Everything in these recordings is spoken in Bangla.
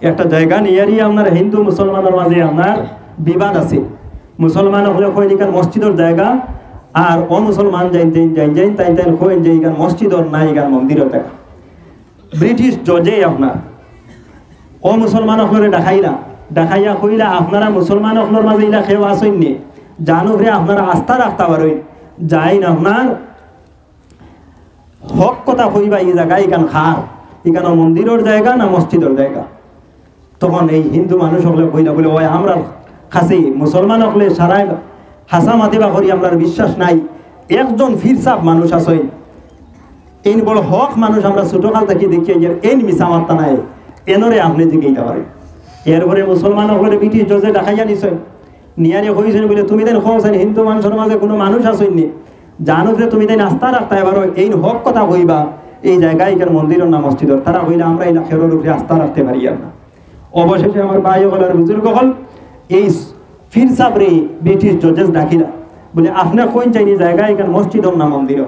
একটা জায়গা নিয়ারই আপনার হিন্দু মুসলমানের মাঝে আপনার বিবাদ আছে। মুসলমান হলে কইন এখান মসজিদের জায়গা, আর অমুসলমান যাইন তাই কইন যে এখান মসজিদর না এখান মন্দিরের জায়গা। ব্রিটিশ জজে আপনার অমুসলমান হলে দেখাইয়া কইলা আপনারা মুসলমান হলের মাঝে ইলা খেয়ে আসেন নি, জানো রে আপনারা আস্থা রাখতে পারেন, যাইন আপনার হক কথা কইবা এই জায়গা এখান খার, এখানে মন্দিরের জায়গা না মসজিদের জায়গা। তখন এই হিন্দু মানুষ হলে কইলা বলে ওই আমরা খাসি মুসলমান হলে সারা হাসা মাতিবা করি আমরা বিশ্বাস নাই, একজন ফিরসাব মানুষ আসেন এই বড় হক মানুষ আমরা ছোটকাল থেকে দেখি এই মিশা মাত্তা নাই এনরে আপনি জিজ্ঞাসা পারেন। এরপরে মুসলমান হলে ব্রিটিশ জজে দেখাইয়া নিছেন, নিয়ারে হয়েছেন বলে তুমি দেন খোঁজেন হিন্দু মানুষের মাঝে কোনো মানুষ আসেননি, জানো যে তুমি দেন আস্থা রাখতে এবার এই হক কথা কইবা এই জায়গায় এখানে মন্দিরের না মসজিদের, তারা কইলে আমরা এই খেরোর উপরে আস্থা রাখতে পারি আর না। অবশেষে আমার ভাই হল আর বুজুর্গ হল এই ফির সাবরে ব্রিটিশ জজেস ডাকিলা বলে আপনার কোন চাইনি জায়গায় এখানে মসজিদের না মন্দির।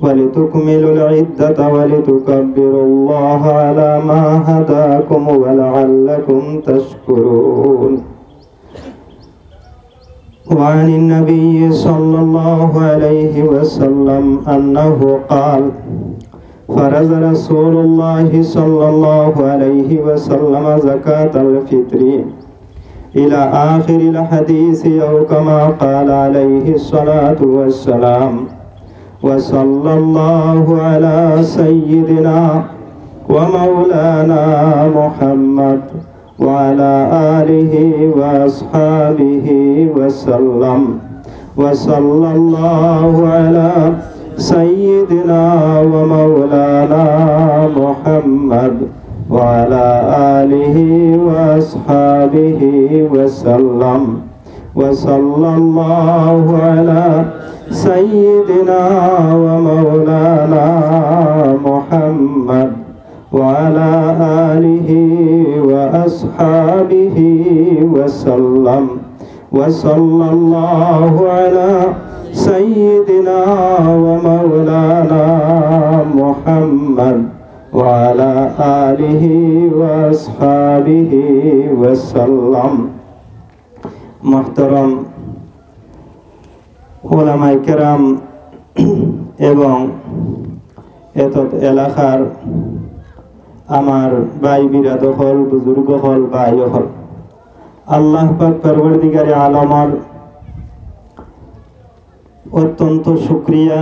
ولتكملوا العدة ولتكبروا الله على ما هداكم ولعلكم تشكرون. وعن النبي صلى الله عليه وسلم أنه قال فرض رسول الله صلى الله عليه وسلم زكاة الفطر إلى آخر الحديث أو كما قال عليه الصلاة والسلام. وصلى الله على سيدنا ومولانا محمد وعلى آله وأصحابه وسلم. وصلى الله على سيدنا ومولانا محمد وعلى آله وأصحابه وسلم. وصلى الله على سيدنا ومولانا محمد وعلى آله وأصحابه وسلم. وصلى الله على سيدنا ومولانا محمد وعلى آله وأصحابه وسلم. محترم ওলামায়ে কেরাম এবং এতদ এলাকার আমার ভাই বিরাদর হল বুজুর্গ হল ভাই হল, আল্লাহ পাক পরবর্তীকারে আলমের অত্যন্ত শুকরিয়া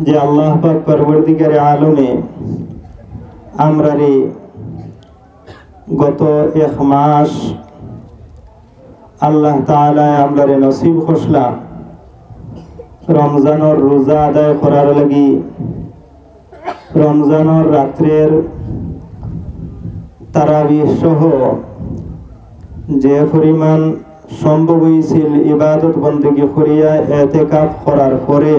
যে আল্লাহ পাক পরবর্তীকারে আলমে আমরা রে গত এক মাস আল্লাহ তাআলা আমরা রে নসিব খসলা রমজানের রোজা আদায় করার লাগি। রমজানের রাত্রের তারাবিহ সহ যে পরিমাণ সম্ভব হয়েছিল ইবাদত বন্দেগী করিয়া এতেকাফ করার পরে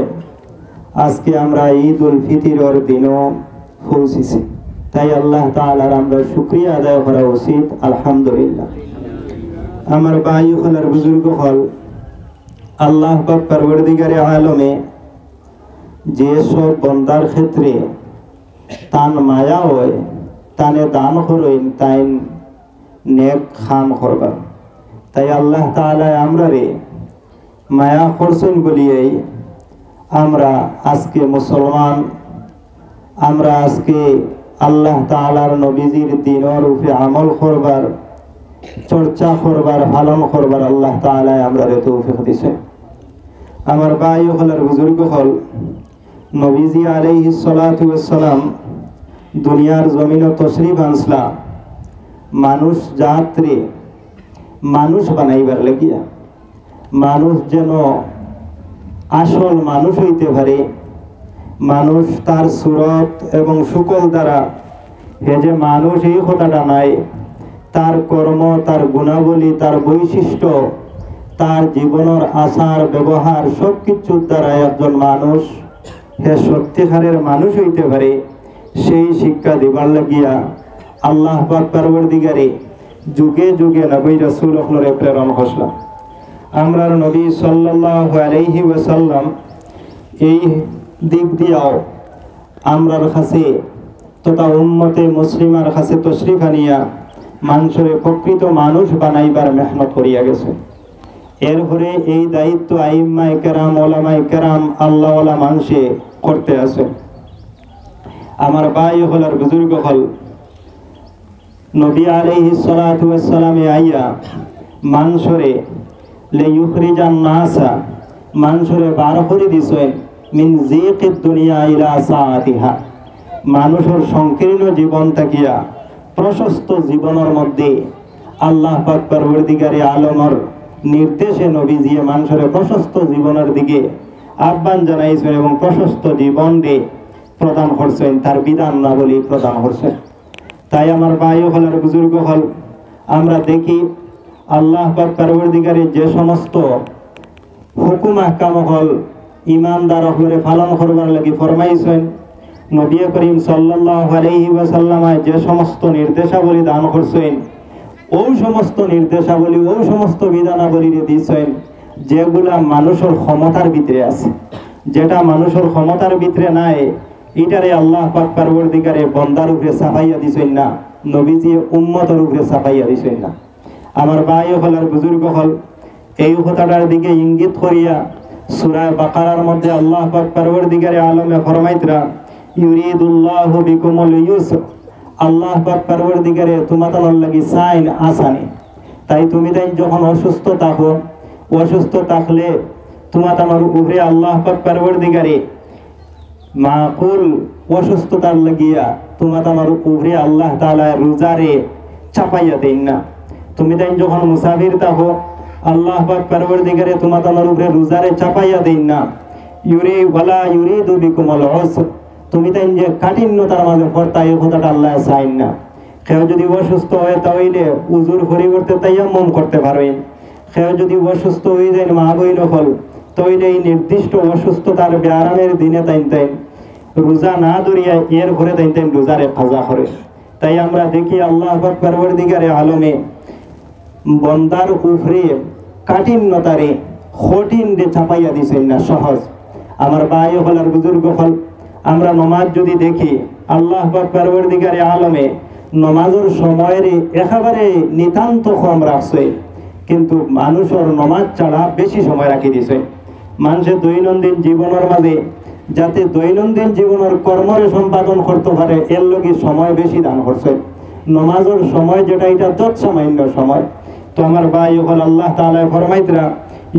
আজকে আমরা ঈদ উল ফিতরের দিনও পৌঁছেছি, তাই আল্লাহ তাআলার আমরা শুকরিয়া আদায় করা উচিত। আলহামদুলিল্লাহ। আমার ভাই হলার বুজুর্গ হল আল্লাহ পাক পরবর্তীকারে আলমে যে সব বন্দার ক্ষেত্রে তান মায়া হয় তানে দান করেন তাই নেক খাম করবার, তাই আল্লাহ তাআলা আমরা রে মায়া করছেন বলিয়েই আমরা আজকে মুসলমান, আমরা আজকে আল্লাহ তাআলার নবীজির দিনের উপরে আমল করবার, চর্চা করবার, পালন করবার আল্লাহ তাআলা আমরা রে তৌফিক দিছে। আমার ভাই হলার বুজুর্গ হল নবীজি আলাইহিস সালাতু ওয়াস সালাম দুনিয়ার জমিন তশরিফ আনসলা মানুষ জাতরে মানুষ বানাইবার লাগিয়া, মানুষ যেন আসল মানুষ হইতে পারে, মানুষ তার সুরত এবং শুকল দ্বারা হে যে মানুষ এই কথাটা নাই, তার কর্ম, তার গুণাবলী, তার বৈশিষ্ট্য, তার জীবনের আচার ব্যবহার সব কিছুর দ্বারা একজন মানুষ হে সত্যিকারের মানুষ হইতে পারে, সেই শিক্ষা দিবার লাগিয়া আল্লাহ পাক পরবর্তীকারে যুগে যুগে নবী রাসূল হলরে প্রেরণ করলেন। আমরার নবী সাল্লাল্লাহু আলাইহি ওয়াসাল্লাম এই দিক দিয়াও আমরার কাছে তথা উম্মতে মুসলিমার কাছে তশরিফ আনিয়া মানুষের প্রকৃত মানুষ বানাইবার মেহনত করিয়া গেছে। এরপরে এই দায়িত্ব আইম্মায়ে কেরাম, ওলামায়ে কেরাম, আল্লাহওয়ালা মানুষে করতে আছে। আমার ভাই হল আর বুজুর্গ হল, নবী আলাইহিস সালাতু ওয়াস সালামে আইয়া মানুষরে লিইখরিজান নাসা, মানুষরে বার করে দিছেন মিন যিকিদ দুনিয়া ইলা সাআতিহা, মানুষের সংকীর্ণ জীবন থাকিয়া প্রশস্ত জীবনের মধ্যে আল্লাহ পাক পরবর্তীকারে আলমর নির্দেশে নবীজি মানুষের প্রশস্ত জীবনের দিকে আহ্বান জানাইছেন এবং প্রশস্ত জীবন রে প্রদান করছেন, তার বিধান না বলি প্রদান করছেন। তাই আমার ভাই হল আর বুজুর্গ হল, আমরা দেখি আল্লাহ পাক পরবর্তীকারে যে সমস্ত হুকুম আহকাম হল ইমানদার হলে পালন করবার লাগি ফরমাইছেন, নবী করিম সাল্লাল্লাহু আলাইহি ওয়াসাল্লাম যে সমস্ত নির্দেশাবলী দান করছেন, ওই সমস্ত নির্দেশাবলী, ওই সমস্ত বিধানাবলী দিয়েছেন যেগুলা মানুষের ক্ষমতার ভিতরে আছে। যেটা মানুষের ক্ষমতার ভিতরে নাই, এটারে আল্লাহ পাক পরবর্তীকারে বান্দার উপরে চাপাইয়া দিছেন না, নবীজি উম্মতের উপরে চাপাইয়া দিছেন না। আমার ভাই হল আর বুজুর্গ হল, এই কথাটার দিকে ইঙ্গিত করিয়া সূরা বাকারার মধ্যে আল্লাহ পাক পরবর্তীকারে আলমে ফরমাইতরা ইউরিদুল্লাহু বিকুমুল ইউসর, আল্লাহ পাক পরবর্তীকারে তোমাদের লাগি চাইন আসানি। তাই তুমি তাই যখন অসুস্থ থাকো, অসুস্থ থাকলে তোমাদের উপরে আল্লাহ পাক পরবর্তীকারে মাকুল অসুস্থতার লাগিয়া তোমাদের উপরে আল্লাহ তাআলা রোজারে চাপাইয়া দেন না। তুমি তাই যখন মুসাফির থাকো, আল্লাহ পাক পরবর্তীকারে তোমাদের উপরে রোজারে চাপাইয়া দেন না। ইউরিদু বিকুমুল উসর, তুমি তাই যে কাঠিন্যতার মাঝে পড়তা, এই কথাটা আল্লাহ চাইন না। কেউ যদি অসুস্থ হয় তাহলে উজুর পরিবর্তে তায়াম্মুম করতে পারবেন। কেউ যদি অসুস্থ হয়ে যায় মা বইন হল, তাহলে এই নির্দিষ্ট অসুস্থতার ব্যায়ামের দিনে তাই রোজা না ধরিয়া এর ঘরে তাই রোজারে কাজা করে। তাই আমরা দেখি আল্লাহ পাক পরবর্তীকারে আলমে বন্দার উপরে কাঠিন্যতারে কঠিন রে চাপাইয়া দিছেন না, সহজ। আমার ভাই হল আর বুজুর্গ হল, আমরা নমাজ যদি দেখি আল্লাহ পাক পরবর্তীকারে আলমে নমাজের সময়ের একেবারে নিতান্ত কম রাখছে, কিন্তু মানুষের নমাজ ছাড়া বেশি সময় রাখি দিছে। মানুষের দৈনন্দিন জীবনের মাঝে যাতে দৈনন্দিন জীবনের কর্মরে সম্পাদন করতে পারে, এর লগে সময় বেশি দান করছে। নমাজের সময় যেটা, এটা তৎসামান্য সময়। তো আমার ভাই হল আল্লাহ তাআলা ফরমাইতরা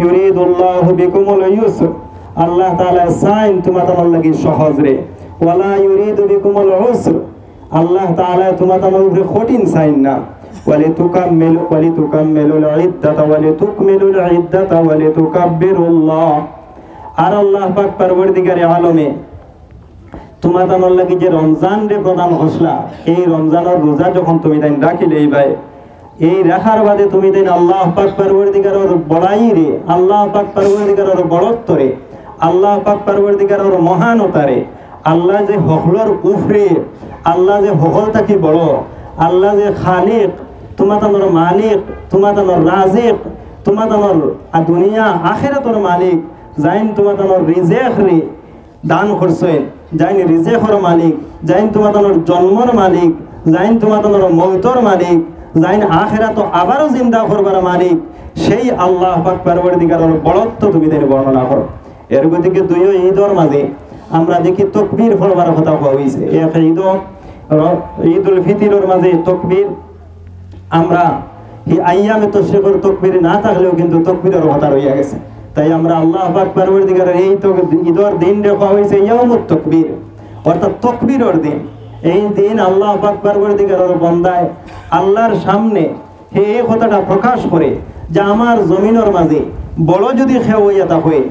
ইউরিদুল্লাহু বিকুমুল ইউসর, আল্লাহ তাআলা চাইন তোমাদের লাগি সহজ রে, ওয়ালা ইউরিদু বিকুমুল উসর, আল্লাহ তাআলা তোমাদের উপরে কঠিন চাইন না। ওয়ালিতুকাম্মিলুল ইদ্দাতা ওয়ালিতুকমিলুল ইদ্দাতা ওয়ালিতুকাব্বিরুল্লাহ। আর আল্লাহ পাক পরবর্তীকারে আলমে তোমাদের লাগি যে রমজান রে প্রদান ঘোষলা, এই রমজানের রোজা যখন তুমি তাই রাখিলে ভাই, এই রাখার বাদে তুমি দেন আল্লাহ পাক পরবর্তীকারের বড়াই রে, আল্লাহ পাক পরবর্তীকারের বড়ত্ব রে, আল্লাহ পাক পরবর্তীকারের মহানতা রে, আল্লাহ যে হকলর উফরে, আল্লাহ যে হকল থাকি বড়, আল্লাহ যে খালিক, তোমাদের মালিক, তোমাদের রাজিক, তোমাদের দুনিয়া আখিরাতের মালিক, যাইন তোমাদের রিজেক রে দান করছেন, যাইন রিজেকর মালিক, যাইন তোমাদের জন্মর মালিক, যাইন তোমাদের মৌতর মালিক, যাইন আখিরাত আবারও জিন্দা করবার মালিক, সেই আল্লাহ পাক পরবর্তীকারের বড়ত্ব তুমি তাই বর্ণনা করো। এর গতিকে দুই ঈদর মাঝে আমরা দেখি তকবীর পড়বার কথা কোয়া হয়েছে। এক ঈদুল ফিতরের মাঝে তকবীর, আমরা এই আইয়ামে তশরিকের তকবীর না থাকলেও কিন্তু তকবীরের কথা রইয়া গেছে। তাই আমরা আল্লাহ পাক পরবর্তীকারের এই তো ঈদর দিন দেখা হয়েছে ইয়াউমুত তকবীর, অর্থাৎ তকবীরের দিন। এই দিন আল্লাহ পাক পরবর্তীকারের বান্দায় আল্লাহর সামনে এই কথাটা প্রকাশ করে যে আমার জমিনের মাঝে বড় যদি খেয়ে হইয়াতা হয়,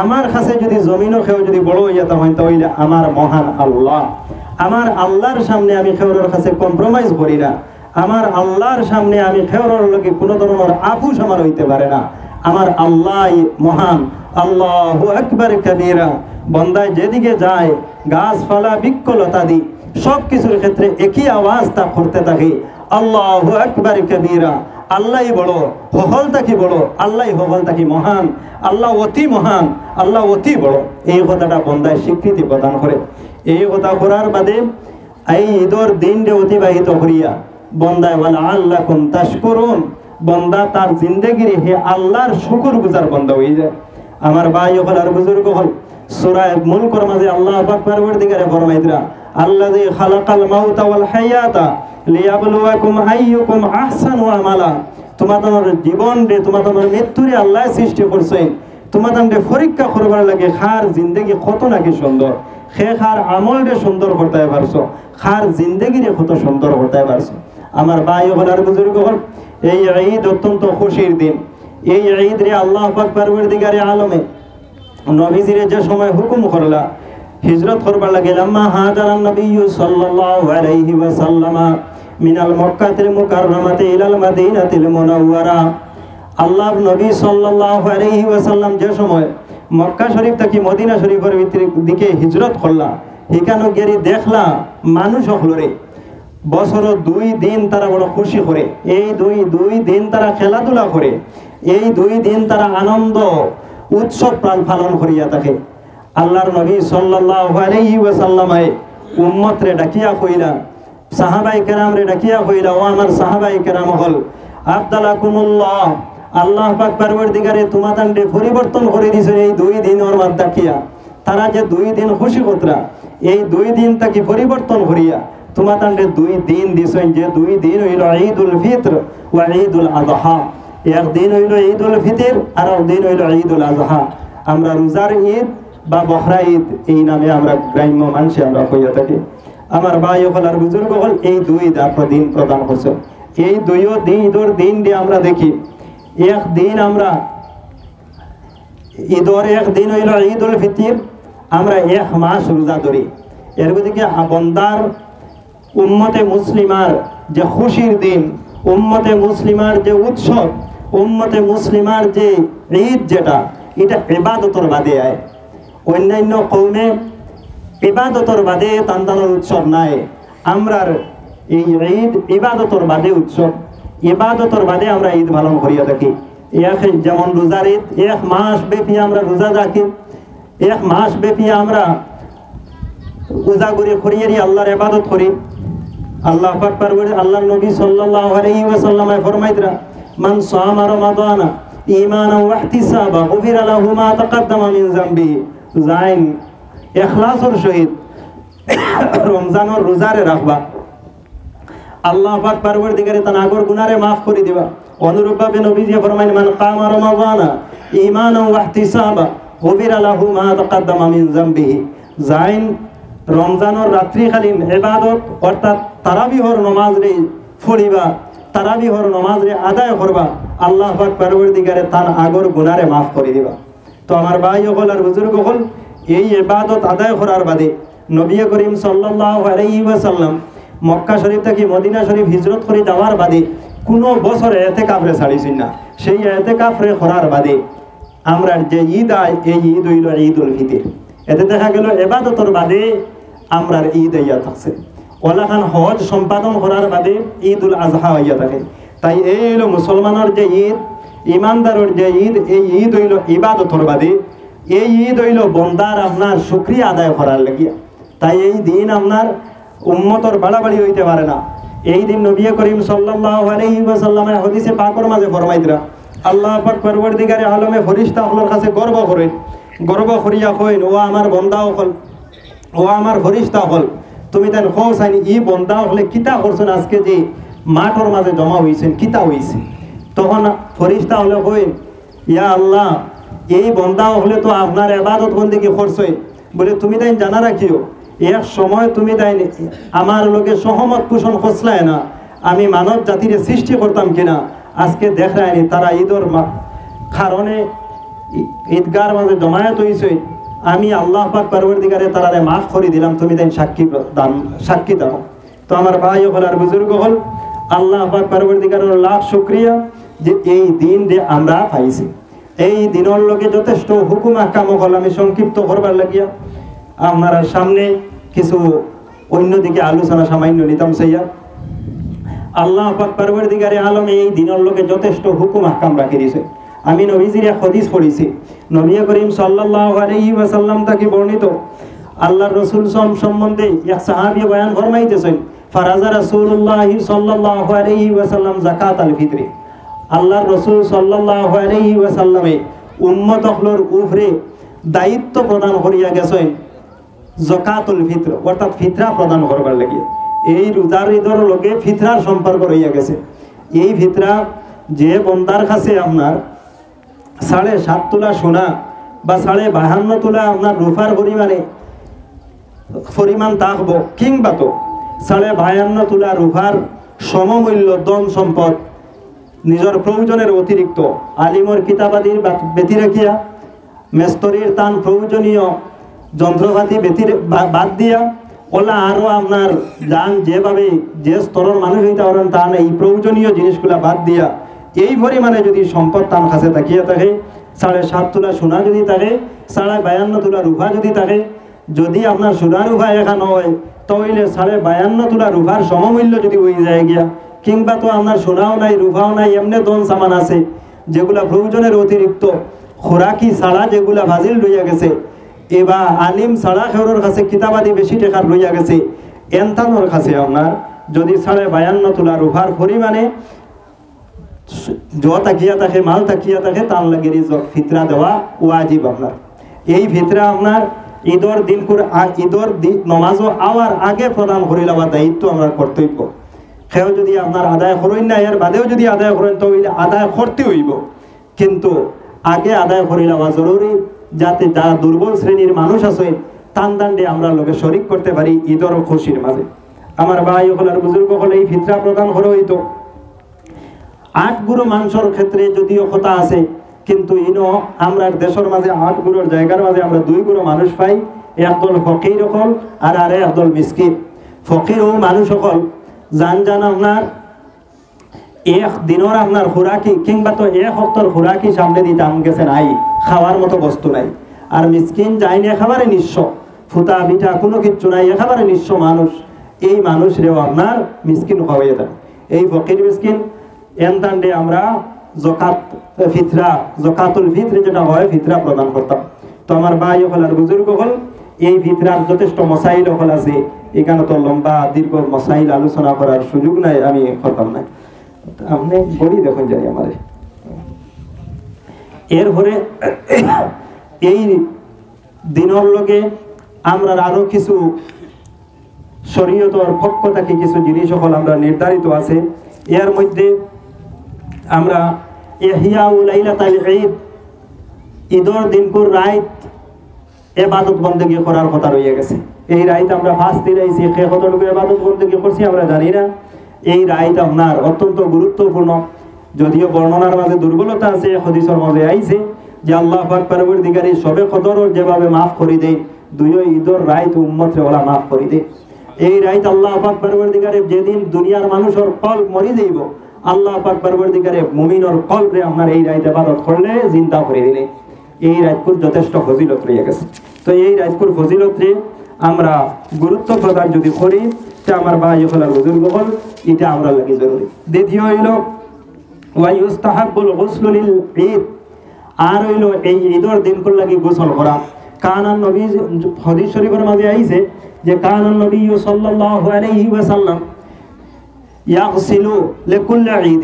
আমার কাছে যদি জমিনও খেয়ে যদি বড় হইয়াতা হয়, তাহলে আমার মহান আল্লাহ, আমার আল্লাহর সামনে আমি খেওরের কাছে কম্প্রোমাইজ করি না। আমার আল্লাহর সামনে আমি খেওরের লোকে কোনো ধরনের আপুস আমার হইতে পারে না। আমার আল্লাহ মহান, আল্লাহু আকবার কাবীরা। বন্দায় যেদিকে যায় গাছপালা বৃক্ষলতাদি সব কিছুর ক্ষেত্রে একই আওয়াজ তা করতে থাকে, আল্লাহু আকবার কাবীরা। আল্লাহ বড়, হকলতা কি বড়, আল্লাহ হকলতা কি মহান, আল্লাহ অতি মহান, আল্লাহ অতি বড়। এই কথাটা বন্দায় স্বীকৃতি প্রদান করে। এই কথা করার বাদে এই ঈদর দিনরে অতিবাহিত করিয়া বন্দায় ওয়ালা আল্লাকুম তাশকুরুন, বন্দা তার জিন্দেগির হে আল্লাহর শুকর গুজার বন্দা হয়ে যায়। আমার ভাই হল আর বুজুর্গ হল, সূরা মুলকের মাঝে আল্লাহ পাক পরবর্তীকারে ফরমাইতরা আল্লাযী খালাকাল মাউতা ওয়াল হায়াতা লিয়াবলুয়াকুম আইয়ুকুম আহসানু আমালা, তোমাদের জীবন রে তোমাদের মৃত্যুরে আল্লাহ সৃষ্টি করছেন, তোমাদের পরীক্ষা করবার লাগে খার জিন্দেগি কত নাকি সুন্দর, সে খার আমল রে সুন্দর করতে পারছো, খার জিন্দেগি রে কত সুন্দর করতে পারছো। আমার ভাই হল আর বুজুর্গ হল, এই ঈদ অত্যন্ত খুশির দিন। এই ঈদ রে আল্লাহ পাক পরবর্তীকারে আলমে নবীজিরে যে সময় হুকুম করলা হিজরত করবার লাগে, লাম্মা হাজারান নবী সাল্লাল্লাহু আলাইহি ওয়াসাল্লাম মিনাল মক্কাতিল মুকাররামাতি ইলাল মাদিনাতিল মুনাওয়ারা, আল্লাহর নবী সাল্লাল্লাহু আলাইহি ওয়াসাল্লাম যে সময় মক্কা শরীফ থেকে মদিনা শরীফের দিকে হিজরত করলা, এখানে গেরি দেখলা মানুষ হলরে বছর 2 দিন তারা বড় খুশি করে, এই দুই দিন তারা খেলাধুলা করে, এই 2 দিন তারা আনন্দ উৎসব পালন করিয়া থাকে। আল্লাহর নবী সাল্লাল্লাহু আলাইহি ওয়াসাল্লাম উম্মত রে ডাকিয়া কইলা, সাহাবায়ে কেরাম রে ডাকিয়া কইলা, ও আমার সাহাবায়ে কেরাম হল আফদালাকুমুল্লাহ, আল্লাহ পাক পরবর্তীকারে তোমাদের পরিবর্তন করে দিয়েছেন এই 2 দিন ওর মাঝ ডাকিয়া। তারা যে 2 দিন খুশি কতরা, এই 2 দিন তাকে পরিবর্তন করিয়া তোমাদের 2 দিন দিয়েছেন, যে 2 দিন হইল ঈদুল ফিতর ওয়া ঈদুল আযহা। একদিন হইল ঈদুল ফিতর আর একদিন হইল ঈদুল আযহা। আমরা রোজার ঈদ বা বখরা ঈদ এই নামে আমরা গ্রাম্য মানুষে আমরা কইয়া থাকি। আমার ভাই হল আর বুজুর্গ হল, এই 2 দিন প্রদান করছে। এই 2 ঈদর দিন দিয়ে আমরা দেখি, একদিন আমরা ঈদর একদিন হইল ঈদুল ফিতর, আমরা 1 মাস রোজা ধরি। এর দিকে বন্দার উম্মতে মুসলিমার যে খুশির দিন, উম্মতে মুসলিমার যে উৎসব, উম্মতে মুসলিমার যে ঈদ, যেটা এটা ইবাদতর বাদে আয়। অন্যান্য কওমে ইবাদতর বাদে তান্তানোর উৎসব নাই, আমরার এই ঈদ ইবাদতর বাদে উৎসব, ইবাদতর বাদে আমরা ঈদ পালন করিয়া থাকি। যেমন রোজার ঈদ 1 মাস ব্যাপী আমরা রোজা রাখি, 1 মাস ব্যাপী আমরা রোজা করে করিয়ারি আল্লাহর ইবাদত করি। আল্লাহ পাক পরবর্তী আল্লাহর নবী সাল্লাল্লাহু আলাইহি ওয়াসাল্লাম ফরমাইতরা মান সামা রমাদানা ঈমানান ওয়া ইহতিসাবা গুফিরা লাহু মা তাকাদ্দামা মিন যামবি। জাইন ইখলাসের সহিত রমজানের রোজারে রাখবা, আল্লাহ পাক পরবর্তীকারে তার আগর গুনাহরে maaf করে দিবা। অনুরূপভাবে নবীজি ফরমাইলেন মান কামা রমাদানা ঈমানান ওয়া ইহতিসাবা গুফিরা লাহু মা তাকাদ্দামা মিন যামবিহি। জাইন রমজানের রাত্রিকালীন ইবাদত অর্থাৎ তারাবিহর নামাজ রে পড়িবা, তারাবিহর নামাজ রে আদায় করবা, আল্লাহ পাক পরবর্তীকারে তার আগর গুনাহরে maaf করে দিবা। তো আমার ভাই হল আর বুজুর্গ হল, এই ইবাদত আদায় করার বাদে নবী করিম সাল্লাল্লাহু আলাইহি ওয়াসাল্লাম মক্কা শরীফ থেকে মদিনা শরীফ হিজরত করে যাওয়ার বাদে কোনো বছর ইতিকাফরে ছাড়িছেন না। সেই ইতিকাফরে করার বাদে আমরা যে ঈদ আয়, এই ঈদ হইল ঈদুল ফিতর। এতে দেখা গেল ইবাদতর বাদে আমরা ঈদ আইয়া থাকছে, ওলাখান হজ সম্পাদন করার বাদে ঈদুল আযহা হইয়া থাকে। তাই এই হইল মুসলমানের যে ঈদ, ইমানদারের যে ঈদ, এই ঈদ হইল ইবাদতর বাদে, এই ঈদ হইল বন্দার আপনার শুকরিয়া আদায় করার লাগিয়া। তাই এই দিন আপনার উম্মতর বাড়াবাড়ি হইতে পারে না। এই দিন নবী করিম সাল্লাল্লাহু আলাইহি ওয়াসাল্লামের হাদিসে পাকের মাঝে ফরমাইতরা আল্লাহ পাক পরবর্তীকারে আলমে ফেরেশতা সকলের কাছে গর্ব করেন, গর্ব করিয়া কইন, ও আমার বন্দা হল, ও আমার ফেরেশতা হল, তুমি তেন খোসাইনি ই বন্দা হলে কিতা করছেন, আজকে যে মাঠের মাঝে জমা হইছেন কিতা হইছে। তখন ফেরেশতা হলে কইন, ইয়া আল্লাহ, এই বন্দা হলে তো আপনার ইবাদত বন্দেগী করছে, বলে তুমি তাই জানা রাখিও এক সময় তুমি তাই আমার লোকে সহমত পোষণ করছলাই না, আমি মানব জাতির সৃষ্টি করতাম কিনা, আজকে দেখায়নি তারা ঈদর কারণে ঈদগার মাঝে জমায়েত হইছে, আমি আল্লাহ পাক পরবর্তীকারে তারারে মাফ করে দিলাম, তুমি তাই সাক্ষী দাও। তো আমার ভাই হল আর বুজুর্গ হল, আল্লাহ পাক পরবর্তীকারের লাখ শুকরিয়া যে এই দিন যে আমরা পাইছি। এই দিনের লোকে যথেষ্ট হুকুম আহকাম হল, আমি সংক্ষিপ্ত করবার লাগিয়া আপনার সামনে কিছু অন্যদিকে আলোচনা সামান্য নিতাম চাইয়া। আল্লাহ পাক পরবর্তীকারে আলমে এই দিনের লোকে যথেষ্ট হুকুম আহকাম রাখি দিয়েছে। আমি নবীজির এক হাদিস পড়েছি, নবী করিম সাল্লাল্লাহু আলাইহি ওয়াসাল্লাম তাকে বর্ণিত আল্লাহর রাসূল সম্বন্ধে এক সাহাবী বয়ান ফরমাইতেছেন, ফারাজা রাসূলুল্লাহ সাল্লাল্লাহু আলাইহি ওয়াসাল্লাম যাকাতাল ফিতরি, আল্লাহর রাসূল সাল্লাল্লাহু আলাইহি ওয়াসাল্লামে উম্মত হলর উপরে দায়িত্ব প্রদান করিয়া গেছেন যাকাতুল ফিতর, অর্থাৎ ফিতরা প্রদান করবার লাগি। এই রোজার ঈদের লগে ফিতরার সম্পর্ক রইয়া গেছে। এই ফিতরা যে বন্দার কাছে আপনার 7.5 তোলা সোনা বা 52 তোলা আপনার রূপার পরিমাণ থাকবো, কিংবা তো 52 তোলা রূপার সমমূল্য ধন সম্পদ নিজের প্রয়োজনের অতিরিক্ত আলিমর কিতাবাদির ব্যতি রাখিয়া মেস্তরির তান প্রয়োজনীয় যন্ত্রপাতি বাদ দিয়া ওলা আরও আপনার যান যেভাবে যে স্তরের মানুষ হইতে পারেন তা এই প্রয়োজনীয় জিনিসগুলা বাদ দিয়া এই পরিমাণে যদি সম্পদ তার কাছে তাকিয়ে থাকে, 7.5 তোলা সোনা যদি থাকে, 52 তোলা রূপা যদি থাকে, যদি আপনার সোনা রূপা এখানে হয় তাহলে 52 তোলা রূপার সমমূল্য যদি হয়ে যায় গিয়া, কিংবা তো আপনার সোনাও নাই রূপাও নাই, এমনি ধন সামান আছে যেগুলা প্রয়োজনের অতিরিক্ত খোরাকি ছাড়া যেগুলা ফাজিল রইয়া গেছে, এবার আলিম ছাড়া খেউরের কাছে কিতাবাদি বেশি টাকার রইয়া গেছে, এনতানোর কাছে আপনার যদি 52 তোলা রূপার পরিমাণে তাকিয়া থাকে, মাল তাকিয়া থাকে, তার লাগে ফিতরা দেওয়া ওয়াজিব আপনার। এই ফিতরা আপনার ঈদর দিন নমাজও আওয়ার আগে প্রদান করে লওয়ার দায়িত্ব আমরা কর্তব্য। সেও যদি আপনার আদায় করেন না, এর বাদেও যদি আদায় করেন তো আদায় করতে হইব, কিন্তু আগে আদায় করে লওয়া জরুরি, যাতে যারা দুর্বল শ্রেণীর মানুষ আছে টান দান্ডে আমরা লোকে শরিক করতে পারি ঈদর খুশির মাঝে। আমার ভাই হল আর বুজুর্গ হলে এই ফিতরা প্রদান করে হইতো 8 গুরু মানুষের ক্ষেত্রে যদিও কথা আছে, কিন্তু আমরা দেশের মাঝে 8 গুরুর জায়গার মাঝে আমরা 2 গুরু মানুষ পাই, একদল ফকির হল আর একদল মিসকিন। ফকির ও মানুষ হল জান আপনার এক দিনের আপনার খুরাকি কিংবা তো এক হপ্তার খুরাকি সামনে দিতে আম গেছে নাই, খাওয়ার মতো বস্তু নাই। আর মিসকিন যায়নি একেবারে নিঃস্ব, ফুটা পিঠা কোনো কিচ্ছু নাই, একেবারে নিঃস্ব মানুষ। এই মানুষরেও আপনার মিসকিন খাওয়াইয়া থাকে। এই ফকির মিসকিন এনতান্ডে আমরা যাকাতুল ফিতর যেটা হয় ফিতরা প্রদান করতাম। তো আমার ভাই হল আর বুজুর্গ হল এই ফিতরার যথেষ্ট মসাইল হল আছে, এখানে তো লম্বা দীর্ঘ মসাইল আলোচনা করার সুযোগ নাই, আমি করতাম না। আপনি বলি দেখুন যাই আমার এরপরে এই দিনের লগে আমরা আরো কিছু শরীয়তের পক্ষ থেকে কিছু জিনিস সকল আমরা নির্ধারিত আছে। এর মধ্যে আমরা ইহইয়াউ লাইলাতুল ঈদ, ঈদের দিনকুর রাত ইবাদত বندگی করার কথা রয়ে গেছে। এই রাত আমরা ফাস্ট দিলাইছি, কতটুকু ইবাদত বندگی করছি আমরা জানি না। এই রাত আপনার অত্যন্ত গুরুত্বপূর্ণ, যদিও বর্ণনার মাঝে দুর্বলতা আছে, হাদিসের মাঝে আইছে যে আল্লাহ পাক পরবর্তীকারী সবে কদরর যেভাবে মাফ করে দেয়, দুইও ঈদের রাত উম্মতরে ওলা মাফ করে দেয়। এই রাত আল্লাহ পাক পরবর্তীকারী যেদিন দুনিয়ার মানুষের কলব মরি যাইব, আল্লাহ পাক পরবর্তীকারী মুমিনের কলবে আপনার এই রাত ইবাদত করলে জিন্দা করে দিলে। এই রাতকুর যথেষ্ট ফজিলত রয়ে গেছে। তো এই রাতকুর ফজিলতে আমরা গুরুত্ব প্রদান যদি করি, তা আমার ভাই হল বুজুর্গ হল এটা আমরা লাগি জরুরি। দ্বিতীয় হইল ওয়াইউস্তাহাব্বুল গুসলু লিল ঈদ, আর হইল এই ঈদের দিনকুর লাগি গোসল করা। কানান নবী হাদিস শরীফের মাঝে আইছে যে কানান নবী সাল্লাল্লাহু আলাইহি ওয়াসাল্লাম ইয়াগসিলু লিকুল্লি ঈদ,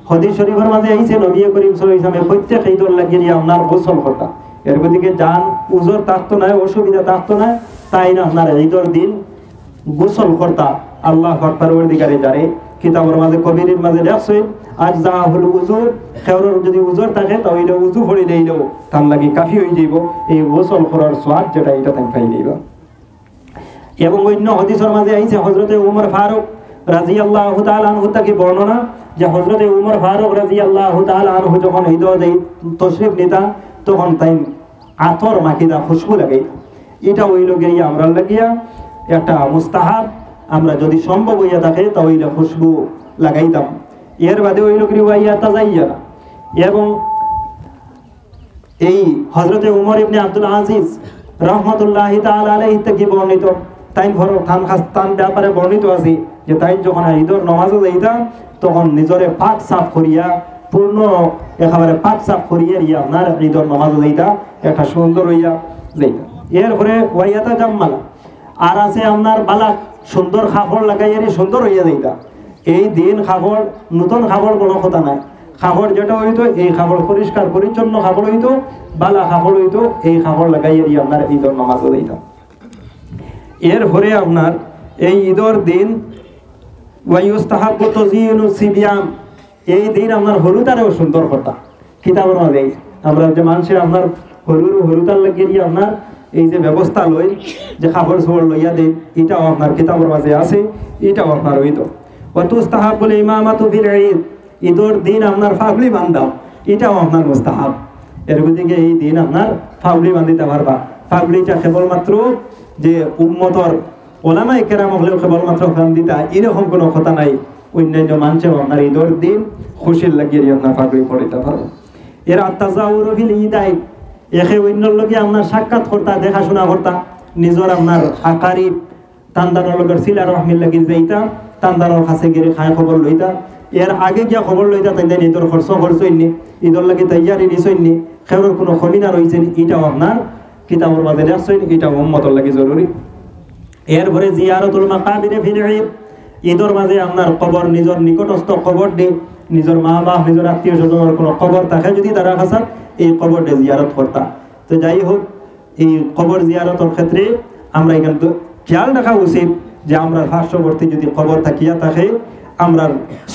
হাদিস শরীফের মাঝে আইছে নবী করিম সাল্লাল্লাহু আলাইহি ওয়াসাল্লাম প্রত্যেক ঈদের লাগি আপনার গোসল করতা। এর দিকে যান উজর থাকতো না, অসুবিধা থাকতো না, তাই না আপনার ঈদের দিন গোসল করতা। আল্লাহ পাক পরবর্তীকারী জানে কিতাবের মাঝে কবিরের মাঝে লেখছে আজ যা হলো উজুর, খেওরের যদি উজর থাকে তাহলে উজু পড়ে দিলেও তার লাগি কাফি হয়ে যাইব এই গোসল করার সোয়াদ যেটা এটা তাই পাই নিব। এবং অন্য হাদিসের মাঝে আইছে হযরতে উমর ফারুক রাদিয়াল্লাহু তাআলা আনহু থেকে বর্ণনা যে হযরতে উমর ফারুক রাদিয়াল্লাহু তাআলা আনহু যখন ঈদে তশরিফ নিতা তখন তাই আতর মাখিদা খুশবু লাগাই। এটা হইল গিয়ে আমরা লাগিয়া একটা মুস্তাহাব, আমরা যদি সম্ভব হইয়া থাকে তাহলে খুশবু লাগাইতাম। এর বাদে হইল রিওয়ায়া তাজাইয়ানা, এবং এই হযরতে উমর ইবনে আব্দুল আজিজ রাহমাতুল্লাহি তাআলা আলাইহি থেকে বর্ণিত, তাই থান ব্যাপারে বর্ণিত আছে যে তাই যখন ঈদের নামাজে যাইতা তখন নিজরে পাক সাফ করিয়া পূর্ণ একেবারে পাক সাফ করিয়া আপনার ঈদের নামাজে যাইতা একটা সুন্দর হইয়া যাইতা। এরপরে ওয়াইয়াতা জাম্মালা, আর আছে আপনার বালা সুন্দর কাপড় লাগাইয়ারি সুন্দর হইয়া যাইতা। এই দিন কাপড় নতুন কাপড় কোনো কথা নাই, কাপড় যেটা হইতো এই কাপড় পরিষ্কার পরিচ্ছন্ন কাপড় হইতো, বালা কাপড় হইতো, এই কাপড় লাগাইয়ারি আপনার ঈদর নামাজও দিতাম। এরপরে আপনার এই ঈদর দিন ওয়াইউস্তাহাব্বু তাযীনু সিবিয়ান, এই দিন আপনার হলুদারেও সুন্দর কথা কিতাবের মাঝে আমরা যে মানুষে আপনার হলুদার লাগিয়ে দিয়ে আপনার এই যে ব্যবস্থা লই যে কাপড় চোপড় লইয়া দেন, এটাও আপনার কিতাবের মাঝে আছে, এটাও আপনার হইতো। ওয়াতুস্তাহাব্বুল ইমামাতু ফিল ঈদ, ঈদর দিন আপনার ফাগলি বান্ধাও, এটাও আপনার মুস্তাহাব। এর দিকে এই দিন আপনার ফাগলি বান্ধিতে পারবা। ফাগলিটা কেবলমাত্র যে উম্মতর ওলামায়ে কেরাম হলেও কেবলমাত্র বান্ধিতা এরকম কোনো কথা নাই, অন্যান্য মানুষেও আপনার ঈদর দিন খুশির লাগিয়ে আপনার ফাগলি পড়িতে পারবে। এর আত্তাজাউরু ফিল ঈদাই, একে অন্যর লগে আপনার সাক্ষাৎ করতা, দেখাশোনা করতা, নিজের আপনার আকারি তান্দানোর লগের সিলা রহমির লাগি যাইতা, তান্দানোর কাছে গিয়ে খায় খবর লইতা, এর আগে গিয়া খবর লইতা তাই ঈদর খরচ হইনি, ঈদর লাগে তৈয়ারি নিছইনি, খেউর কোনো খমিনা রয়েছেন, এটাও আপনার কিতাবের মাঝে লেখছেন, এটাও উম্মতর লাগি জরুরি। এরপরে জিয়ারতুল মাকাবিরে ফিল ঈদ, ঈদর মাঝে আপনার কবর নিজের নিকটস্থ কবর দিয়ে নিজের মা বাপ নিজের আত্মীয় স্বজনের কোনো কবর থাকে যদি তারা কাছে এই কবরটা জিয়ারত করতা। তো যাই হোক, এই কবর জিয়ারতের ক্ষেত্রে আমরা এখানে খেয়াল রাখা উচিত যে আমরা পার্শ্ববর্তী যদি কবর থাকিয়া থাকে আমরা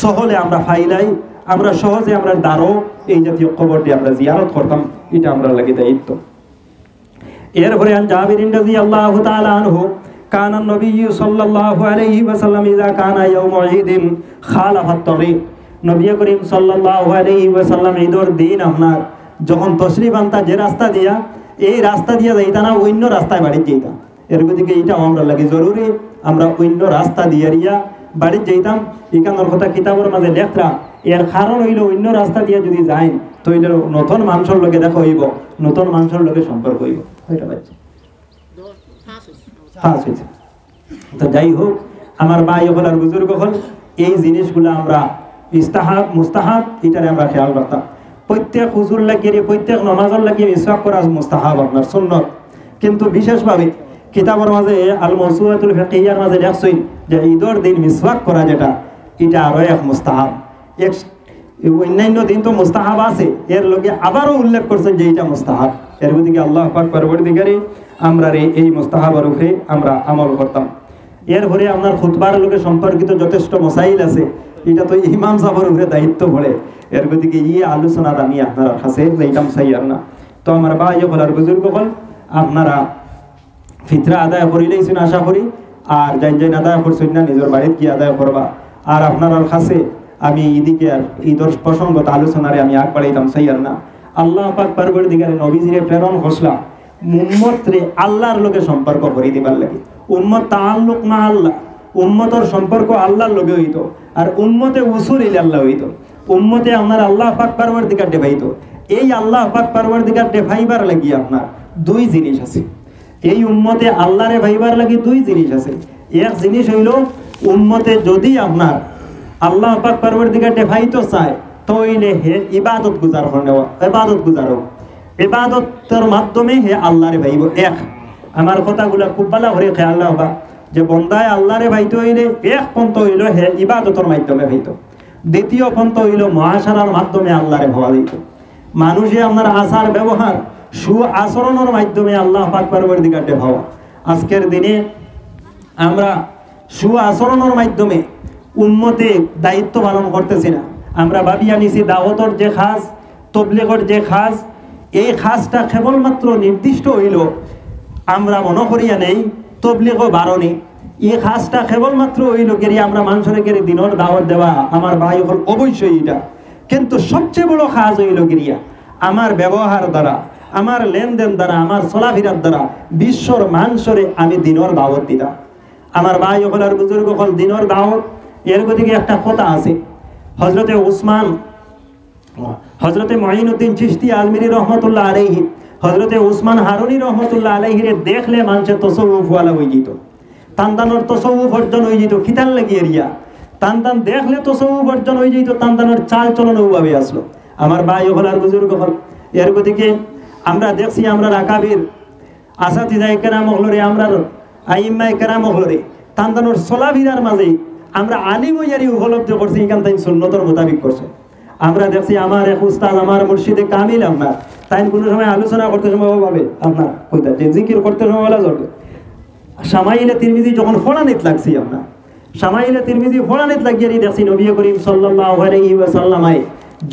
সহলে আমরা ফাইলাই, আমরা সহজে আমরা দ্বারও এই জাতীয় কবরটি আমরা জিয়ারত করতাম, এটা আমরা লাগে দায়িত্ব। এরপরে আন জাবির রাদিয়াল্লাহু তাআলা আনহু কানা নবী সাল্লাল্লাহু আলাইহি ওয়াসাল্লাম ইযা কানা ইয়াউম ঈদিন খালাফাত তরিক, নবী করিম সাল্লাল্লাহু আলাইহি ওয়াসাল্লাম ঈদর দিন আপনার যখন তশরিফ আনতা যে রাস্তা দিয়া, এই রাস্তা দিয়া যাইতা না, অন্য রাস্তায় বাড়ি যাইতাম। এর দিকে এইটাও আমরা লাগে জরুরি, আমরা অন্য রাস্তা দিয়া বাড়ি যাইতাম। এখানোর কথা কিতাবের মাঝে লেখরা, এর কারণ হইল অন্য রাস্তা দিয়া যদি যাই তো হইল নতুন মানুষের লগে দেখা হইব, নতুন মানুষের লগে সম্পর্ক হইব। তো যাই হোক, আমার ভাই হল আর বুজুর্গ হল, এই জিনিসগুলো আমরা ইস্তাহাব মুস্তাহাব এটারে আমরা খেয়াল রাখতাম। প্রত্যেক হুজুর লাগিয়ে প্রত্যেক নমাজের লাগিয়ে ইসওয়াক করা মুস্তাহাব আপনার সুন্নত, কিন্তু বিশেষভাবে কিতাবের মাঝে আল মাওসুআতুল ফিকহিয়ার মাঝে লেখছেন যে ঈদর দিন মিসওয়াক করা যেটা এটা আরো এক মুস্তাহাব। এক অন্যান্য দিন তো মুস্তাহাব আছে, এর লগে আবারও উল্লেখ করছেন যে এটা মুস্তাহাব। এর দিকে আল্লাহ পাক পরবর্তীকারে আমরা এই মুস্তাহাবের উপরে আমরা আমল করতাম। এরপরে আপনার খুতবার লোকে সম্পর্কিত যথেষ্ট মসাইল আছে, এটা তো ইমাম সাহেবের উপরে দায়িত্ব পড়ে। এর দিকে আলোচনা আমি আপনার কাছে যাইতাম চাইয়ার না। তো আমার ভাই হল আর বুজুর্গ হল, আপনারা ফিতরা আদায় করিলেইছেন আশা করি, আর যাই আদায় করছেন না নিজের বাড়িতে কি আদায় করবা। আর আপনার কাছে আমি এদিকে আর ঈদর প্রসঙ্গত আলোচনারে আমি আগ বাড়াইতাম চাইয়ার না। আল্লাহ পাক পরবর্তীকারে নবীজিরে প্রেরণ করছিলাম উম্মতরে আল্লাহর লোকে সম্পর্ক করে দিবার লাগে। উম্মত তাআল্লুক মা আল্লাহ, উম্মতর সম্পর্ক আল্লাহর লগে হইতো, আর উম্মতে উসুল ইলাল্লাহ হইতো। উম্মতে আপনার আল্লাহ পাক পরবর্তীকার দেখাইতো। এই আল্লাহ পাক পরবর্তীকার দেখাইবার লাগি আপনার দুই জিনিস আছে। এই উম্মতে আল্লাহরে ভাইবার লাগি দুই জিনিস আছে। এক জিনিস হইল উম্মতে যদি আপনার আল্লাহ পাক পরবর্তীকার দেখাইতো চায় তো হইলে হে ইবাদত গুজার নেওয়া, ইবাদত গুজারো, ইবাদতের মাধ্যমে হে আল্লাহরে ভাইব। এক আমার কথাগুলা খুব ভালো করে খেয়াল রাখবা যে বন্দায় আল্লাহরে ভাইতে হইলে এক পন্থ হইল হে ইবাদতের মাধ্যমে ভাইতো, দ্বিতীয় পন্থ হইল মুআশারার মাধ্যমে আল্লাহরে ভাবা দিত। মানুষে আপনার আচার ব্যবহার সু আচরণের মাধ্যমে আল্লাহ পাক পরবর্তীকার ভাবা। আজকের দিনে আমরা সু আচরণের মাধ্যমে উম্মতে দায়িত্ব পালন করতেছি না। আমরা ভাবিয়া নিছি দাওয়াতর যে খাস, তবলিগর যে খাস, এই খাসটা কেবলমাত্র নির্দিষ্ট হইল আমরা মনে করিয়া নেই তবলিগও বারণে। এই খাসটা কেবলমাত্র হইল গেরি আমরা মানুষের গেরি দিনের দাওয়াত দেওয়া, আমার ভাই হল অবশ্যই এটা, কিন্তু সবচেয়ে বড় খাস হইল গিরিয়া আমার ব্যবহার দ্বারা, আমার লেনদেন দ্বারা, আমার চলাফেরার দ্বারা বিশ্বর মানুষরে আমি দিনের দাওয়াত দিতাম। আমার ভাই হল আর বুজুর্গ হল দিনের দাওয়াত। এর দিকে একটা কথা আছে, হজরতে মুঈনুদ্দিন চিশতি আজমিরি রহমতুল্লাহ আলাইহি, হজরতে উসমান হারুনি রহমতুল্লাহ আলাইহিরে দেখলে মানুষের তসawwuf ওয়ালা হয়ে যেত, তান্দানোর তসawwuf অর্জন হয়ে যেত। খিতাল লাগিয়ে রিয়া তান্দান দেখলে তসawwuf অর্জন হয়ে যেত, তান্দানোর চাল চলন ওভাবে আসলো। আমার ভাই হল আর বুজুর্গ হল। এর দিকে আমরা দেখছি আমরা আকাবির আসাতিজায়ে কেরাম হলরে আমরা আইম্মায়ে কেরাম হলরে তান্দানোর চলাফেরার মাঝে আমরা আলিম ইয়ারি উপলব্ধি করছি এখান থেকে সুন্নতর মোতাবিক করছে। আমরা দেখছি আমার এক উস্তাদ আমার মুর্শিদে কামিল আপনার তাই কোনো সময় আলোচনা করতে সময় ভাবে আপনার কইতা যে জিকির করতে সময় বলা যাবে শামাইলে তিরমিজি যখন ফোড়ানিত লাগছি আপনার শামাইলে তিরমিজি ফোড়ানিত লাগিয়ে দেখছি নবী করিম সাল্লাল্লাহু আলাইহি ওয়াসাল্লামে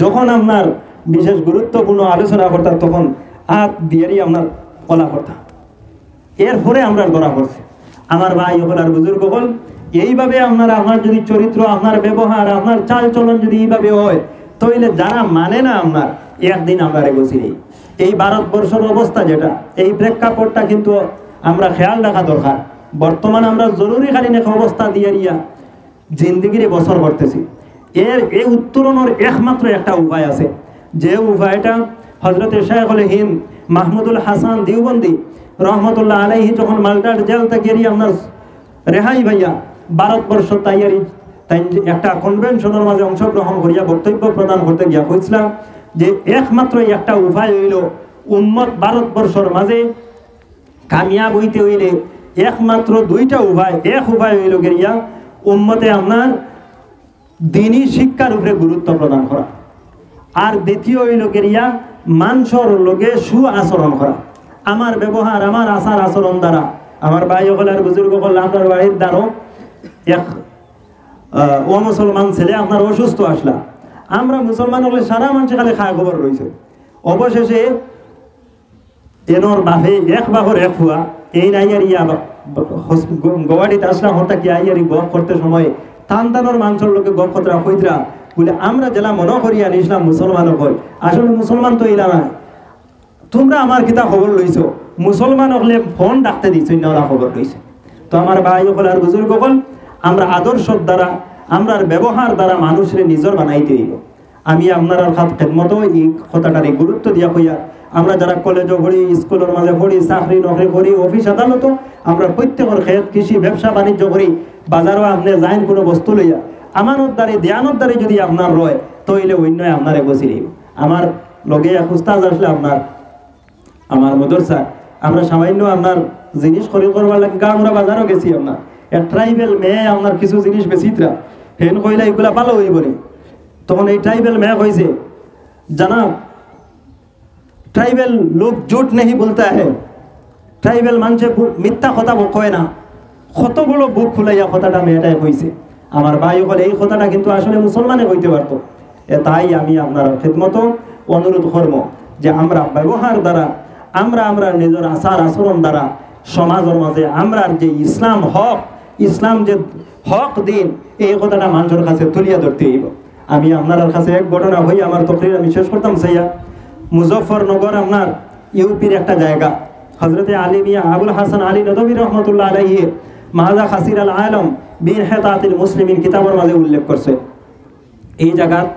যখন আপনার বিশেষ গুরুত্বপূর্ণ আলোচনা করতাম তখন হাত দিয়েই আপনার কলা করতাম। এরপরে আমরা ধরা পড়ছি আমার ভাই হল আর বুজুর্গ হল এইভাবে আপনার যদি চরিত্র আপনার ব্যবহার আপনার চাল চলন যদি এইভাবে হয় তাহলে যারা মানে না আপনার একদিন আমরা রেগেছি। এই ভারতবর্ষের অবস্থা যেটা এই প্রেক্ষাপটটা কিন্তু আমরা খেয়াল রাখা দরকার। বর্তমান আমরা জরুরিকালীন এক অবস্থা দিয়ে জিন্দিগির বছর করতেছি। এই উত্তরণের একমাত্র একটা উপায় আছে, যে উপায়টা হজরতে শাইখুল হিন্দ মাহমুদুল হাসান দেওবন্দি রহমতুল্লাহ আলাইহি যখন মালটার জেল থেকে আপনার রেহাই ভাইয়া ভারতবর্ষ তাই একটা কনভেনশনের মাঝে অংশগ্রহণ করিয়া বক্তব্য প্রদান করতে গিয়া কইছিলাম যে একমাত্র একটা উপায় হইল উম্মত ভারতবর্ষের মাঝে কামিয়াব হইতে হইলে একমাত্র দুইটা উপায়। এক উপায় হইল গিয়া উম্মতে আপনার দিনী শিক্ষার উপরে গুরুত্ব প্রদান করা, আর দ্বিতীয় হইল গিয়া মানুষের লগে সু আচরণ করা। আমার ব্যবহার আমার আচার আচরণ দ্বারা আমার ভাই হল আর বুজুর্গ হল আপনার বাড়ির দ্বারও এক মুসলমান ছেলে আপনার অসুস্থ আসলা, আমরা মুসলমান হলে সারা মানুষ খালি খা খবর রয়েছে। অবশেষে এনর বাপে এক বাপর এক হুয়া এই নাই আর ইয়া গোয়াটিতে আসলাম হতা কি আইয়ারি গপ করতে সময় টানটানোর মানুষের লোকে গপ কতরা কইতরা বলে আমরা জেলা মনে করি আর ইসলাম মুসলমানও কই, আসলে মুসলমান তো ইলা না। তোমরা আমার কিতা খবর লইছো, মুসলমান হলে ফোন ডাকতে দিছ না ওরা খবর লইছে। তো আমার ভাই হল আর বুজুর্গ হল আমরা আদর্শের দ্বারা আমরা ব্যবহার দ্বারা মানুষের নিজের বানাইতে হইব। আমি আপনার খেদমত এই কথাটারে গুরুত্ব দিয়া কইয়া আমরা যারা কলেজও পড়ি স্কুলের মাঝে পড়ি চাকরি নকরি করি অফিস আদালত আমরা প্রত্যেকের খেত কৃষি ব্যবসা বাণিজ্য করি বাজারও আপনি যাইন কোনো বস্তু লইয়া আমানত দ্বারে ধ্যানত দ্বারে যদি আপনার রয় তইলে অন্য আপনারে বসি নিব। আমার লগে এক উস্তাদ আসলে আপনার আমার মদরসা আমরা সামান্য আপনার জিনিস খরিদ করবার লাগে আমরা বাজারও গেছি আপনার এক ট্রাইবেল মেয়ে আপনার কিছু জিনিস বেশিতরা হেন কইলা এগুলা ভালো হইব রে। তখন এই ট্রাইবেল মেয়ে কইছে জানাব ট্রাইবেল লোক झूठ नहीं बोलता है, ট্রাইবেল মানুষে মিথ্যা কথা কয় না। কত বড় বুক ফুলাইয়া কথাটা মেয়েটাই কইছে। আমার ভাই বলে এই কথাটা কিন্তু আসলে মুসলমানে কইতে পারতো। তাই আমি আপনার খেদমত অনুরোধ করব যে আমরা ব্যবহার দ্বারা আমরা নিজের আচার আচরণ দ্বারা সমাজের মাঝে আমরা যে ইসলাম হক ইসলাম যে হক দিন এই কথাটা মানুষের কাছে তুলিয়া ধরতে হইব। আমি আপনার কাছে এক ঘটনা হই আমার তকরির আমি শেষ করতাম সেইয়া মুজফরনগর আপনার ইউপির একটা জায়গা হজরতে আলী মিয়া আবুল হাসান আলী নদভী রহমতুল্লাহ আলাইহি মাহাজা খাসির আল আলম বিন হেতাতিল মুসলিমিন কিতাবের মাঝে উল্লেখ করছে। এই জায়গার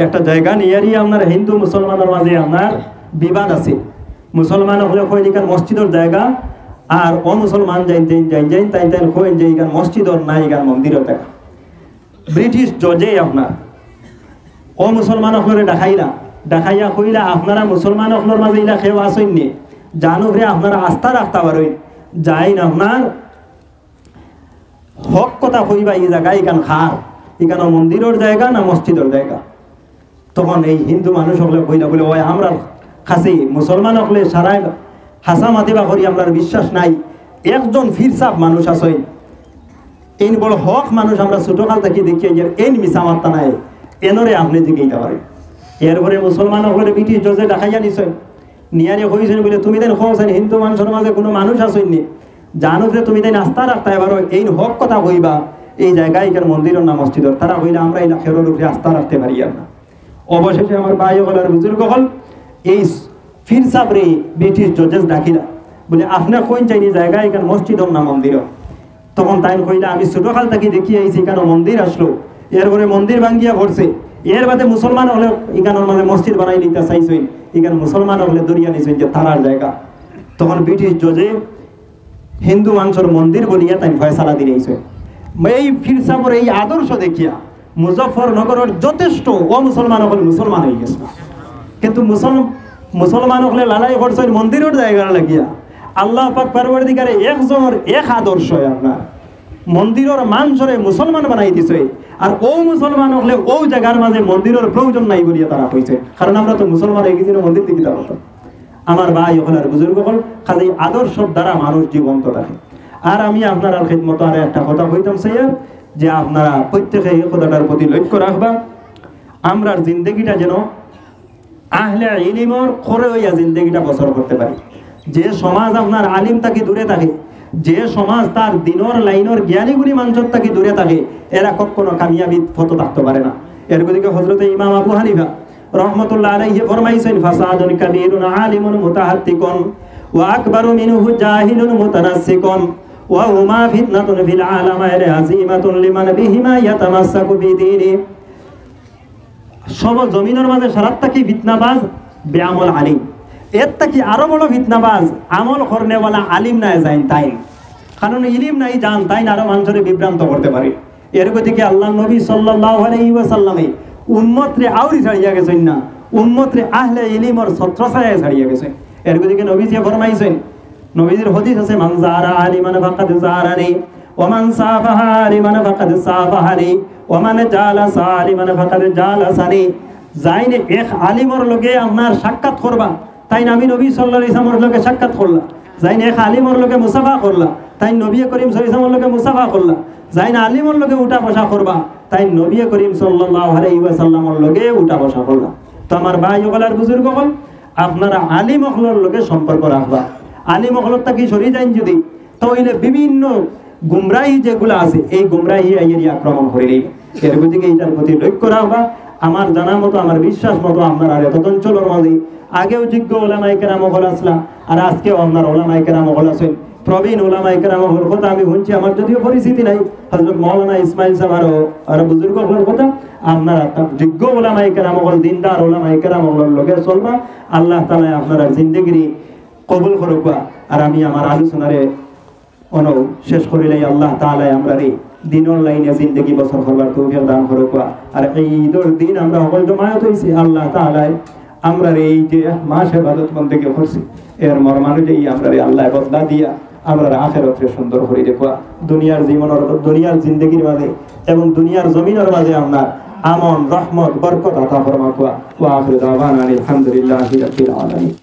একটা জায়গা নিয়ারই আপনার হিন্দু মুসলমানের মাঝে আপনার বিবাদ আছে। মুসলমান হলে কইলিকার মসজিদের জায়গা আর অমুসলমান যাইন তাই কইন যে এখান মসজিদর না এখান মন্দিরের জায়গা। ব্রিটিশ জজে আপনার অমুসলমান হলে দেখাইয়া কইলা আপনারা মুসলমান হলের মাঝে ইলা খেয়ে আসেন নি জানো রে আপনারা আস্থা রাখতে পারেন যাইন আপনার হক কথা কইবা এই জায়গা এখান খার এখানে মন্দিরের জায়গা না মসজিদের জায়গা। তখন এই হিন্দু মানুষ হলে কইলা বলে ওই আমরা কাছে মুসলমান হলে সারা হাসা মাতিবা করি আমরা বিশ্বাস নাই। একজন ফিরসাব মানুষ আছেন এই বড় হক মানুষ আমরা ছোটকাল থেকে দেখি এই মিশা মাত্তা নাই এনরে আপনি জিজ্ঞাসা পারেন। এরপরে মুসলমান হলে ব্রিটিশ জজে দেখাইয়া নিছেন নিয়ারে হয়েছেন বলে তুমি দেন খোঁজেন হিন্দু মানুষের মাঝে কোনো মানুষ আসেননি জানো যে তুমি দেন আস্থা রাখতে এবার এই হক কথা কইবা এই জায়গায় এখানে মন্দিরের না মসজিদের তারা কইলে আমরা এই লাখের উপরে আস্থা রাখতে পারি আর না। অবশেষে আমার ভাই হল আর বুজুর্গ হল এই ফির সাবরে ব্রিটিশ জজেস ডাকিলা বলে আপনার কোন চাইনি জায়গায় এখানে মসজিদর না মন্দির। তখন তাই কইলা আমি ছোটকাল থেকে দেখি আইছি এখানে মন্দির আসলো এরপরে মন্দির ভাঙ্গিয়া ভরছে এর বাদে মুসলমান হলে এখানের মাঝে মসজিদ বানাই নিতে চাইছেন এখানে মুসলমান হলে দরিয়া নিছেন যে তারার জায়গা। তখন ব্রিটিশ জজে হিন্দু মানুষের মন্দির বলিয়া তাই ফয়সালা দিয়েছে। এই ফিরসাবর এই আদর্শ দেখিয়া মুজফরনগরের যথেষ্ট অমুসলমান হলে মুসলমান হয়ে গেছে, কিন্তু মুসলমান হলে লালাই করছেন মন্দিরের জায়গা লাগিয়া আল্লাহ পাক পরবর্তীকারে একজনের এক আদর্শ আপনার মন্দিরের মানসরে মুসলমান বানাই দিছে আর ও মুসলমান হলে ও জায়গার মাঝে মন্দিরের প্রয়োজন নাই বলিয়া তারা কইছে কারণ আমরা তো মুসলমান হয়ে গেছি মন্দির দিকে যাব আমার ভাই হল আর বুজুর্গ হল কাজে আদর্শ দ্বারা মানুষ জীবন্ত থাকে আর আমি আপনার খিদমত আর একটা কথা কইতাম স্যার যে আপনারা প্রত্যেকে এই কথাটার প্রতি লক্ষ্য রাখবা আমরার জিন্দগিটা যেন আহলে ইলমের করে হইয়া জিন্দগিটা বছর করতে পারি যে সমাজ আপনার আলিম তাকে দূরে থাকে যে সমাজ তার দিনর লাইনের জ্ঞানীগুলি মানুষের তাকে দূরে থাকে এরা কখনো কামিয়াবি ফত থাকতে পারে না এর দিকে হযরতে ইমাম আবু হানিফা রহমাতুল্লাহ আলাইহি ফরমাইছেন ফাসাদুন কাবীরুন আলিমুন মুতাহাত্তিকুন ওয়া আকবারু মিনহু জাহিলুন মুতানাসসিকুন ওয়া হুমা ফিতনাতুন ফিল আলামাইর আযীমাতুন লিমান বিহিমা ইয়াতামাসসাকু বিদীনি সব জমিনের মাঝে সারাত কি ফিতনাবাজ বেআমল আলিম এর থেকে আরো বড় ফিতনাবাজ আমল করনেওয়ালা আলিম নাই যাইন তাই কারণ ইলিম নাই জান তাই আরো মানুষের বিভ্রান্ত করতে পারে এর গতিকে আল্লাহ নবী সাল্লাল্লাহু আলাইহি ওয়াসাল্লামে উম্মতরে আউরি ছাড়িয়া গেছেন না উম্মতরে আহলে ইলমের ছত্রছায়ায় ছাড়িয়া গেছেন এর গতিকে নবীজি ফরমাইছেন নবীজির হাদিস আছে মান যারা আলিমান ফাকাদ যারানি ওয়া মান সাফাহা আলিমান ফাকাদ সাফাহানি ওয়া মান জালাসা আলিমান ফাকাদ জালাসানি যাইনে এক আলিমর লগে আপনার সাক্ষাৎ করবা তাই আমি নবী সাল্লাল্লাহু আলাইহি ওয়াসাল্লামের লগে সাক্ষাৎ করলাম যাইনে এক আলিমর লগে মুসাফা করলা তাই নবী করিম সাল্লাল্লাহু আলাইহি ওয়াসাল্লামের লগে মুসাফা করলা যাইনা আলিমর লগে উঠা বসা করবা তাই নবী করিম সাল্লাল্লাহু আলাইহি ওয়াসাল্লামের লগে উঠা বসা করলা তো আমার ভাই ওগলার বুজুর্গ হল আপনারা আলিম হলর লগে সম্পর্ক রাখবা আলিম হলর তাকি সরি যাইন যদি তাহলে বিভিন্ন গুমরাহি যেগুলো আছে এই গুমরাহি আইয়ের আক্রমণ করে নেই এর গতিকে এইটার প্রতি লক্ষ্য রাখবা আমার জানা মতো আমার বিশ্বাস মতো আপনারা এত অঞ্চলের মাঝে আগেও যোগ্য ওলামায়ে কেরাম হল আসলা আর আজকেও আপনার ওলামায়ে কেরাম হল আছেন প্রবীণ ওলামায়ে কেরাম হল কথা আমি শুনছি আমার যদিও পরিস্থিতি নাই হযরত মাওলানা ইসমাইল সাহেব আর বুজুর্গ হল কথা আপনারা যোগ্য ওলামায়ে কেরাম হল দিনদার ওলামায়ে কেরাম হল লগে চলবা আল্লাহ তাআলা আপনারা জিন্দেগি কবুল করুক আর আমি আমার আলোচনারে শেষ করিলে আল্লাহ তাআলা আমরা দিনের লাইনে জিন্দেগি বছর করবার তৌফিক দান করুক আর এই ঈদের দিন আমরা সকল জমায়েত হইছি আল্লাহ তাআলা আমরা এই যে মাস ইবাদত বন্দেগি করছি এর মর্মানুযায়ী আমরা আল্লাহ বদলা দিয়া আমরা আখিরাতে সুন্দর করে দেখবা দুনিয়ার জীবনের দুনিয়ার জিন্দেগির মাঝে এবং দুনিয়ার জমিনের মাঝে আমরা আমন রহমত বরকত আতা ফরমাক ওয়া আখিরু দাওয়ানা আলহামদুলিল্লাহি রাব্বিল আলামিন।